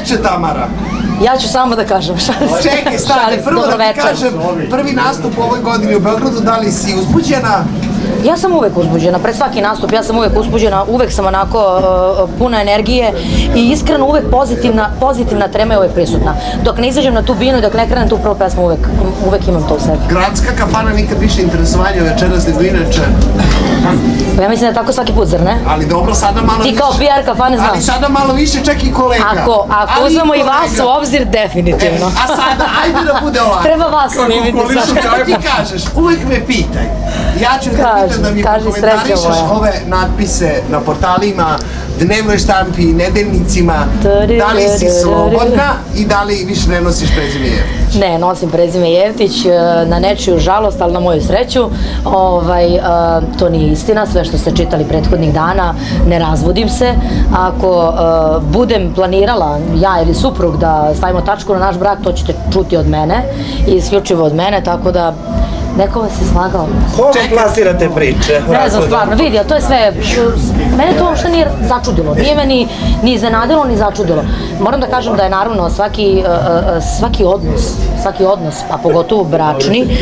veče, Tamara. Ja ću samo da kažem. Čekaj, stani, prvo da ti kažem, prvi nastup u ovoj godini u Beogradu, da li si uzbuđena? Ja sam uvek uzbuđena, pred svaki nastup ja sam uvek uzbuđena, uvek sam onako puna energije i iskreno uvek pozitivna trema je uvek prisutna. Dok ne izađem na tu binu i dok ne krenem tu prvu pesmu, uvek imam to u sebi. Gradska kafana nikad više interesovanja večeras nego inače. Pa ja mislim da je tako svaki put, zar ne? Ali dobro, sada malo više. Ti kao PR kafane znaš. Ali sada malo više čak i kolega. Ako uzmemo i vas u obzir, definitivno. A sada, ajde da bude ovako. Treba vas snimiti sad. Kako ti kažeš, uvek me pitaj. Ja ću da pitam da mi komentarišeš ove natpise na portalima, dnevnoj štampi, nedeljnicima, da li si slobodna i da li više ne nosiš prezime Jevtić? Ne, nosim prezime Jevtić, na nečiju žalost, ali na moju sreću. To nije istina, sve što ste čitali prethodnih dana, ne razvodim se. Ako budem planirala, ja ili suprug, da stavimo tačku na naš brak, to ćete čuti od mene, isključivo od mene, tako da neko vas je slagao. Koga plasirate priče? Ne znam, stvarno, vidi, a to je sve, mene to uopšte nije začudilo, nije me ni iznenadilo, ni začudilo. Moram da kažem da je naravno svaki odnos, a pogotovo bračni,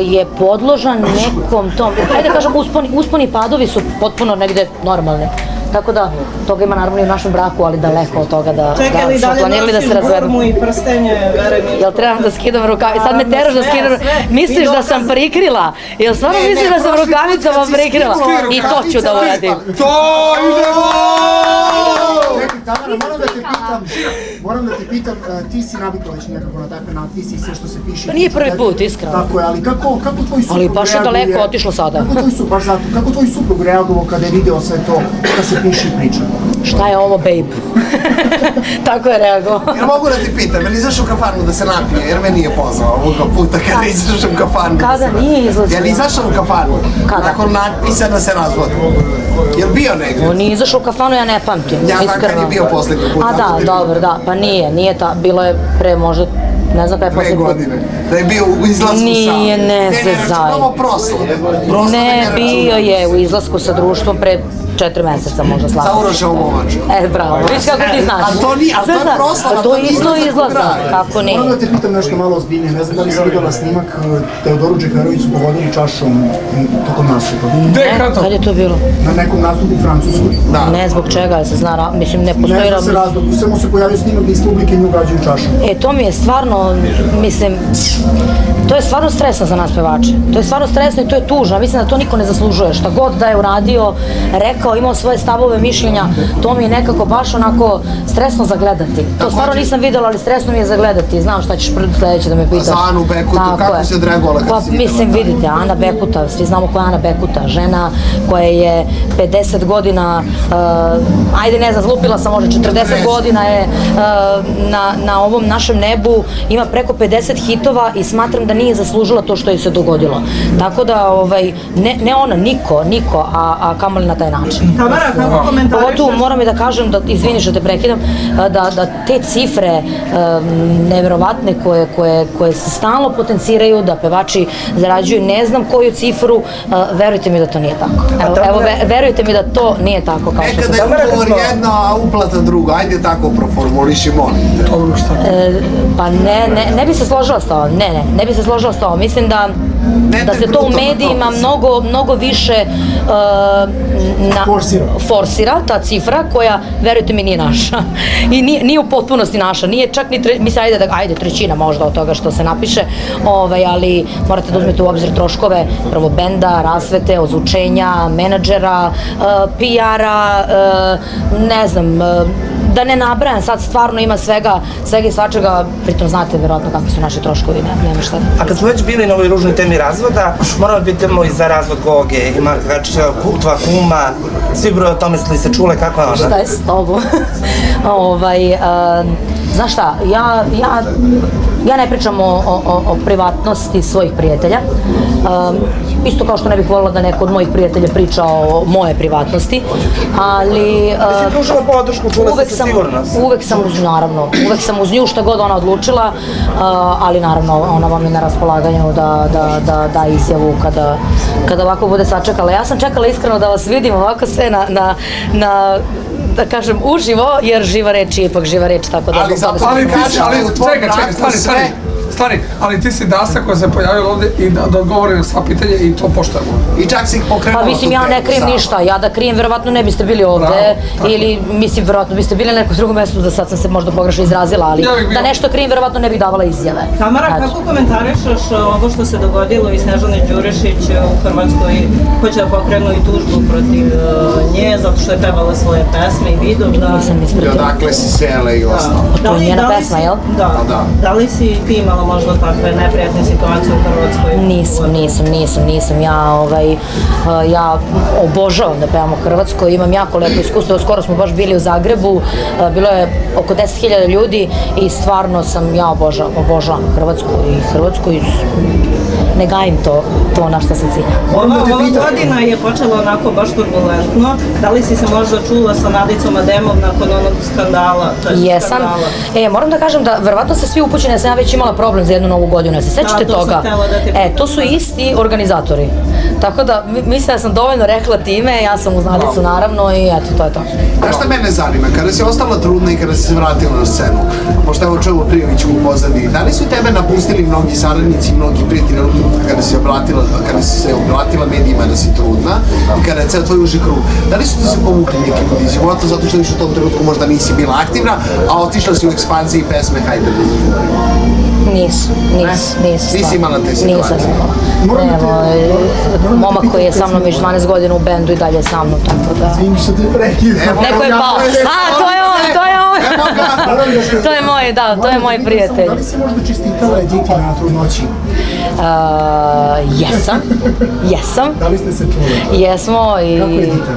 je podložan nekom tom, hajde da kažem, usponi i padovi su potpuno negde normalni. Tako da, toga ima naravno i u našem braku, ali daleko od toga da smo planirali da se razvedemo. Čekaj li dalje nosim formu i prstenje, vere mi? Jel trebam da skidam rukavice? Sad me teraš da skidam rukavice. Misliš da sam prikrila? Jel stvarno misliš da sam rukavicama prikrila? I to ću da uradim. To idemo! Čekaj, Tamara, moram da te pitam, ti si navikla već nekako na takve natpise i sve što se piše. Pa nije prvi put, iskreno. Tako je, ali kako tvoj suprug reaguje? Ali baš je daleko otišlo sada. Kako tvoj suprug reagovao kada je video sve to, kada se piše i priča? Šta je ovo, babe? Tako je reagovao. Jer mogu da ti pitam, je li izašao u kafanu da se napije? Jer me nije pozvao ovoga puta kada je izašao u kafanu. Kada nije izlazio? Je li izašao u kafanu? Kada? Nakon natpisa da se razvodi. Je li bio negdje? On nije izašao u kafanu, ja ne pamtim, Ja znam kad je bio poslednji put. A da, dobro, da, pa nije bilo je pre možda, ne znam kada je 2 poslednji put. godine. Da je bio u izlasku sa... Nije, ne se zaj. Ovo proslave. Ne, bio je u izlasku sa društvom pre 4 meseca možda slavno. Sa Uroševom momačkom. Bravo, vidiš kako ti znaš. A to nije proslava, to je isto izlazak, kako nije. Moram da te pitam nešto malo ozbiljnije, ne znam da li si vidjela snimak, Teodoru Džekarović su povodili čašom tokom nastupa. Ne, kad je to bilo? Na nekom nastupu u Francuskoj. Ne, zbog čega, se zna, mislim, ne postoji... Ne zna se razlog, samo se pojavio snimak da iz publike nju gađaju čašom. To mi je stvarno, mislim, to je stvarno stresno za nas pevače. To je stvarno stresno i to je tužno. Mislim da to niko ne zaslužuje. Šta god da je uradio, rekao, imao svoje stavove, mišljenja, to mi je nekako baš onako stresno za gledati. To stvarno nisam videla, ali stresno mi je za gledati. Znam šta ćeš sledeće da me pitaš. Za Anu Bekutu, kako si odreagovala kad si videla? Mislim, vidite, Ana Bekuta, svi znamo ko je Ana Bekuta, žena koja je 50 godina, ajde ne znam, zlupila sam možda 40 godina je na ovom našem nebu, ima preko 50 hitova i smatram da nije zaslužila to što joj se dogodilo. Tako da, ne ona, niko, a kamoli na taj način. Tamara, kako komentarišeš? Pogotovo moram i da kažem, izvini što te prekidam, da te cifre neverovatne koje se stalno potenciraju, da pevači zarađuju, ne znam koju cifru, verujte mi da to nije tako. Evo, verujte mi da to nije tako kao što se... Nekada je ugovor jedna, a uplata druga, ajde tako proformuliši, molim te. Pa ne bi se složila s to, ne bi se složila s to, mislim da se to u medijima mnogo više forsira, ta cifra koja, verujte mi, nije naša. I nije u potpunosti naša, nije čak ni, mislim, ajde, trećina možda od toga što se napiše, ali morate da uzmete u obzir troškove prvo benda, rasvete, ozvučenja, menadžera, PR-a, ne znam, da ne nabrajam, sad stvarno ima svega i svačega, pritom znate verovatno kakvi su naši troškovi, nema šta. A kad smo već bili na ovoj ružnoj temi razvoda, moramo pitamo i za razvod Goge i Marka Gačića, tva kuma, svi broj o tome ste li se čule, kako je ona? Šta je s tobom? Znaš šta, ja ne pričam o privatnosti svojih prijatelja, isto kao što ne bih voljela da neko od mojih prijatelja priča o moje privatnosti, ali... Mislim, pružila podršku, čula ste se sigurno? Uvek sam uz nju šta god ona odlučila, ali naravno ona vam je na raspolaganju da izjavu kada ovako bude sačekala. Ja sam čekala iskreno da vas vidim ovako sve na da kažem uživo, jer živa reč je ipak živa reč, tako da... Ali zato Stani, ali ti si Dasa koja se pojavila ovde i da odgovori na sva pitanja i to poštujemo. I čak si ih pokrenula. Pa mislim, ja ne krijem ništa, ja da krijem, verovatno ne biste bili ovde, ili mislim, verovatno biste bili na nekom drugom mestu, da sad sam se možda pogrešno izrazila, ali da nešto krijem, verovatno ne bih davala izjave. Tamara, kako komentarišaš ovo što se dogodilo i Snežane Đurišić u Hrvatskoj, hoće da pokrenu i tužbu protiv nje, zato što je pevala svoje pesme i video, da... Nisam ispratila. I odakle si sela i ostalo. To je njena pesma, jel? Da. Da li si ti imala možda takve neprijatne situacije u Hrvatskoj? Nisam. Ja obožavam da pevam u Hrvatskoj, imam jako lepo iskustvo, skoro smo baš bili u Zagrebu, bilo je oko 10.000 ljudi i stvarno ja obožavam Hrvatsku i ne gajim to na što se cilja. Ova godina je počela onako baš turbulentno, da li si se možda čula sa Nadicom Ademov nakon onog skandala? Jesam. Moram da kažem da verovatno se svi upućeni, ja sam već imala problem za jednu novu godinu, ja se sećate toga? To su isti organizatori. Tako da, mislim da sam dovoljno rekla time, ja sam uz Nadicu naravno i eto, to je to. Znaš šta mene zanima, kada si ostala trudna i kada si se vratila na scenu, pošto evo čuo Prijoviću u pozadini, da li su tebe napustili mnogi saradnici, mnogi prijatelji kada si se obratila medijima da si trudna i kada je ceo tvoj uži krug, da li su ti se povukli neki ljudi iz života zato što u tom trenutku možda nisi bila aktivna, a otišla si u ekspanziji pesme Hajde da Nisu. Nisi imala te situacije? Nisam. Momak koji je sa mnom već 12 godina u bendu i dalje je sa mnom, tako da... Neko je pao. To je on! To je moj, da, to je moj prijatelj. Da li si možda čestitala Editi na trudnoći? Jesam. Da li ste se čuli? Jesmo i... Kako je Edita?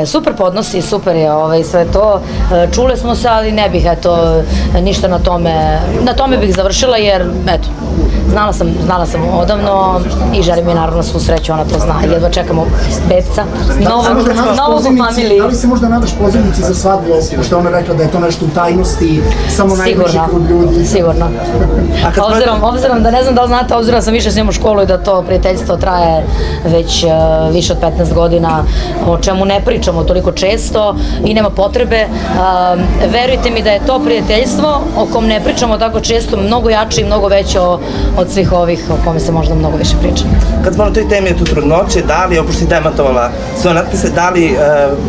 Super podnosi, super je sve to. Čule smo se, ali ne bih, ništa na tome bih završila, jer, znala sam odavno i želim je naravno svu sreću, ona to zna. Jedva čekamo bebca, novog u familiji. Da li se možda nadaš pozivnici za svadbu, što je ona rekla da je to nešto u tajnosti, samo najbliži krug ljudi? Sigurno. Obzirom da ne znam da li znate, obzirom da sam više s njom u školu i da to prijateljstvo traje već više od 15 godina, o čemu ne pričamo toliko često i nema potrebe. Verujte mi da je to prijateljstvo o kom ne pričamo tako često mnogo jače i mnogo veće od svih ovih o kome se možda mnogo više priča. Kad smo na toj temi tu trudnoće, da li, opošto si demantovala svoje natpise, da li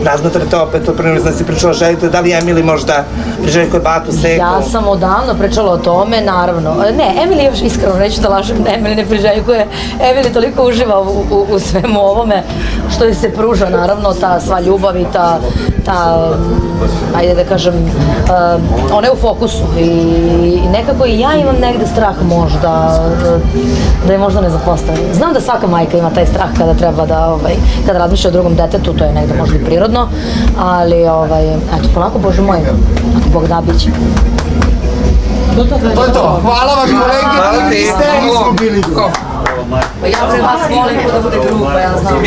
razmatrate opet, prvo da si pričala želite, da li Emily možda priželjkuje Batu, Seko? Ja sam odavno pričala o tome, naravno. Ne, Emily još iskreno, neću da lažem, Emily ne priželjkuje. Emily toliko uživa u svemu ovome što joj se pruža, naravno, ta sva ljubav i ta ajde da kažem, ona je u fokusu i nekako i ja imam negde strah možda da je možda ne zapostavim. Znam da svaka majka ima taj strah kada treba kada razmišlja o drugom detetu, to je negde možda i prirodno, ali eto, polako, Bože moj, ako Bog da, biće. To je to. Hvala vam kolegi, vi ste i smo bili grupa. Ja pre vas volim da bude grupa, ja znam.